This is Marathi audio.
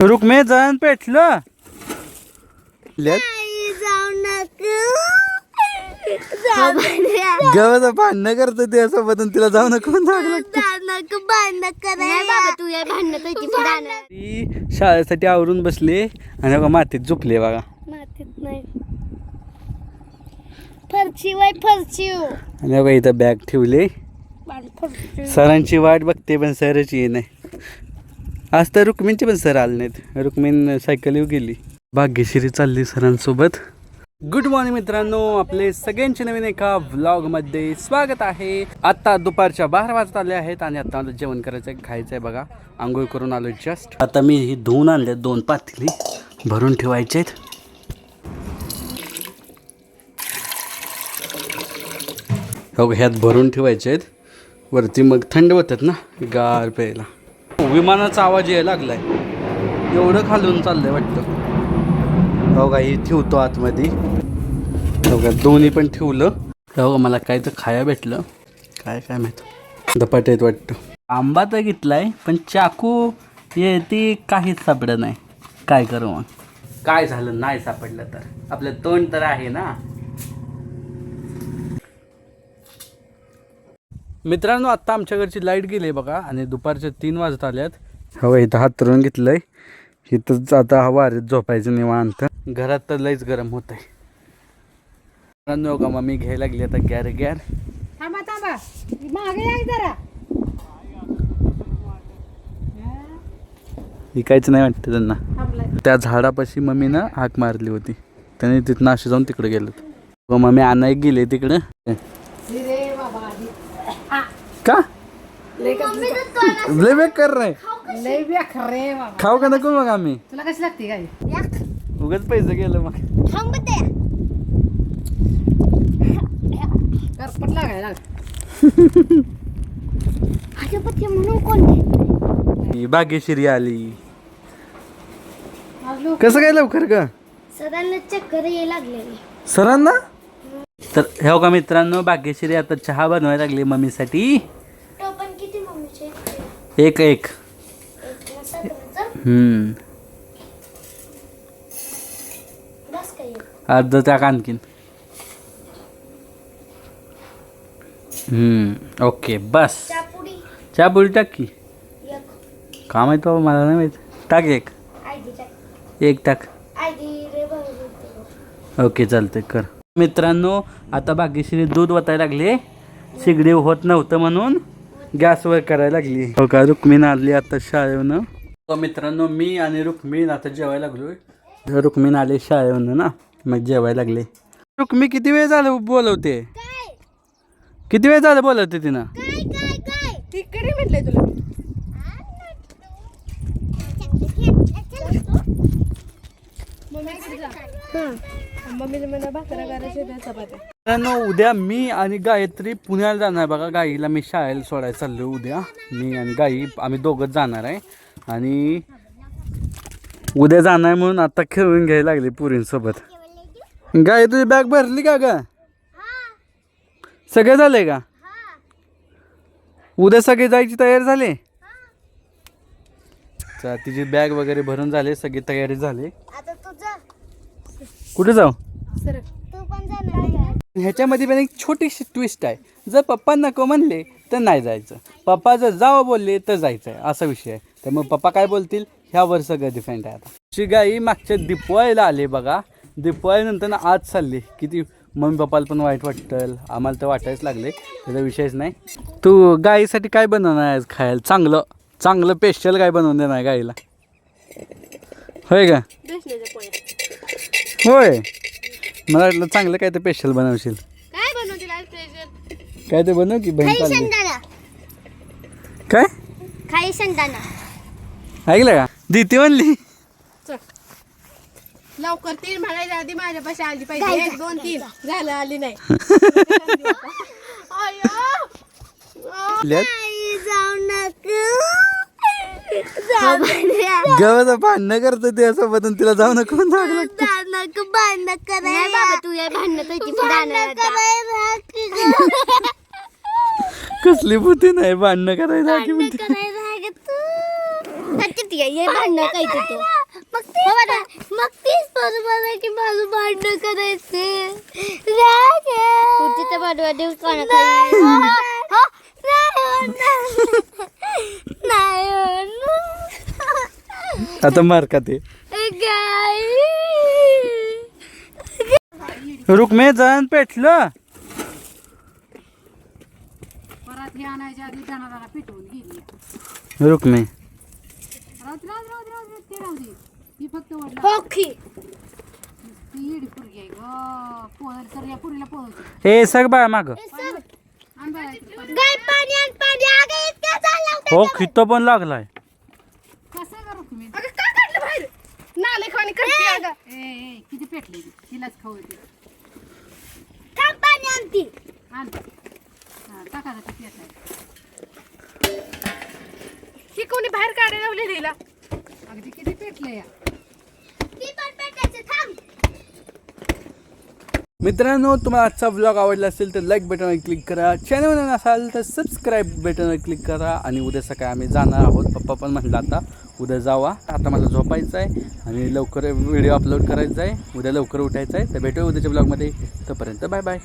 रुक्मे जण पेटलं गव्हाचं भांडणं करतो त्यासोबत तिला जाऊ नको शाळेसाठी आवरून बसले आणि बघा मातीत झोपले बघा. मातीत नाही फरची वाय फरची आणि बघा इथं बॅग ठेवले. सरांची वाट बघते पण सरच ये नाही. आज तर रुक्मिणचे पण सर आले नाहीत. रुक्मिण सायकल येऊ गेली. भाग्यश्री चालली सरांसोबत. गुड मॉर्निंग मित्रांनो, आपले सगळ्यांचे नवीन एका व्लॉगमध्ये स्वागत आहे. आता दुपारच्या 12 वाजत आले आहेत आणि आता मला जेवण करायचं आहे, खायचं आहे बघा. आंघोळ करून आलो जस्ट. आता मी ही धुवून आणले 2 पातेली भरून ठेवायचे आहेत. हो ह्यात भरून ठेवायचे आहेत. वरती मग थंड होतात ना गार प्यायला. विमानाचा आवाज यायला लागलाय. एवढं खालून चाललंय वाटतं. हो का ही ठेवतो आतमध्ये. हो का दोन्ही पण ठेवलं. हो मला काय तर खाया भेटलं. काय माहित धपाटे आहेत वाटतं. आंबा तर घेतलाय पण चाकू हे ती काहीच सापडत नाही. काय करू मग. काय झालं नाही सापडलं तर आपलं तोंड तर आहे ना. मित्रांनो आत्ता आमच्या घरची लाईट गेली बघा आणि दुपारच्या 3 वाजत आल्यात. हो इथं हात धरून घेतलंय. इथंच आता वारीत झोपायचं निवांत. घरात तर लईच गरम होत आहे. मित्रांनो का मम्मी घ्यायला लागली आता गॅर. थांबा थांबा मागे या जरा. विकायचं नाही वाटतं त्यांना. त्या झाडापाशी मम्मीनं हाक मारली होती. त्याने तिथनं असे जाऊन तिकडे गेलेत. मम्मी आणाय गेले तिकडं. का लय बेकार रे. लय बेकार रे बाबा. खाऊ का नको मग आम्ही. तुला कशी लागते काय उगाच पैसे गेलं मग. करपट लागायला भाग्यश्री आली. कसं काय लवकर का. सरांना चक्कर यायला लागलेली. सरांना तर हे का मित्रांनो भाग्यश्री आता चहा बनवायला लागली मम्मीसाठी. टोपण किती मम्मीचे. एक बस काय अर्ध टाक आणखीन. ओके बस. चहा पुडी टाक की. का माहित बाबा मला नाही माहित. टाक एक टाक. ओके चालतंय कर. मित्रांनो आता भाग्यश्री दूध ओतायला लागले. शिगडी होत नव्हतं म्हणून गॅसवर करायला लागली. हो का रुक्मिण आली आता शाळेवरून. हो मित्रांनो मी आणि रुक्मिण आता जेवायला लागलोय. रुक्मिण आले शाळेवरून ना मग जेवायला लागले. रुक्मी किती वेळ झालं बोलवते. किती वेळ झालं बोलवते तिनं. तिकडे म्हटलंय तुला. मित्रांनो उद्या मी आणि गायत्री पुण्याला जाणार बघा. गाईला मी शाळेला सोडायला चाललो उद्या. मी आणि गाई आम्ही दोघंच जाणार आहे. आणि उद्या जाणार म्हणून आता खेळून घ्यायला लागली पुरींसोबत. गाय तुझी बॅग भरली का ग. सगळे झाले का. उद्या सगळे जायची तयारी झाली. तिची बॅग वगैरे भरून झाले. सगळी तयारी झाली. कुठे जाऊ. ह्याच्यामध्ये पण एक छोटीशी ट्विस्ट आहे. जर पप्पा नको म्हणले तर नाही जायचं. पप्पा जर जावं बोलले तर जायचं आहे असा विषय आहे. त्यामुळे पप्पा काय बोलतील ह्यावर सगळं डिपेंड आहे. आता ची गाई मागच्या दिपवाळीला आले बघा. दिपवाळीनंतर ना आज चालली. किती मम्मी पप्पाला पण वाईट वाटतं. आम्हाला तर वाटायच लागले. त्याचा विषयच नाही. तू गाईसाठी काय बनवणार आहे खायला. चांगलं स्पेशल काय बनवून देणार गाईला. होय का. होय मला वाटलं चांगलं काय ते स्पेशल बनवशील. काय बनवतील आज स्पेशल. काय ते बनव की बहीण चालली. काय खाई शेंगदाणा. ऐकलं का दीती म्हणली. लवकर 3 म्हणायच्या आधी माझ्यापाशी आली पाहिजे. 1 2 3 झालं आली नाही. गव्हाचं भांडणं करतो त्यासोबत तिला जाऊ नको कसली बुद्धी नाही भांडणं करायला. भांडण काय तिथं मग तीच बरोबर आहे की माझं भांडण करायचं तिथं भांडवा देऊ आता मार का ते रुक्मे जण पेटलं परत हे आणायच्या आधी जनावराला पिटवून गेली रुक्मे ते राहू दे ती फक्त वडला ती येडी पुरगी आहे ग पोहल तर या पुरीला पोहत ए सग बाळा माग आण बाळा इकडे. हो खित्त पण लागलाय कसं करू तुम्ही काय काढलं बाहेर नाले खाणी करते अगं ए किती पेटली तिलाच खाऊ येते आण टाका जाता पेटाय ही कोणी बाहेर काढायला लावलेली हिला अगदी किती पेटलं या मित्रांनो तुम्हाला आजचा व्लॉग आवडला असेल तर लाईक बटनवर क्लिक करा चॅनलवर नसाल तर सबस्क्राईब बटनवर क्लिक करा आणि उद्या सकाळी आम्ही जाणार आहोत पप्पा पण म्हणलं आता उद्या जावा आता मला झोपायचं आहे आणि लवकर व्हिडिओ अपलोड करायचा आहे उद्या लवकर उठायचं आहे तर भेटूया उद्याच्या ब्लॉगमध्ये तोपर्यंत बाय बाय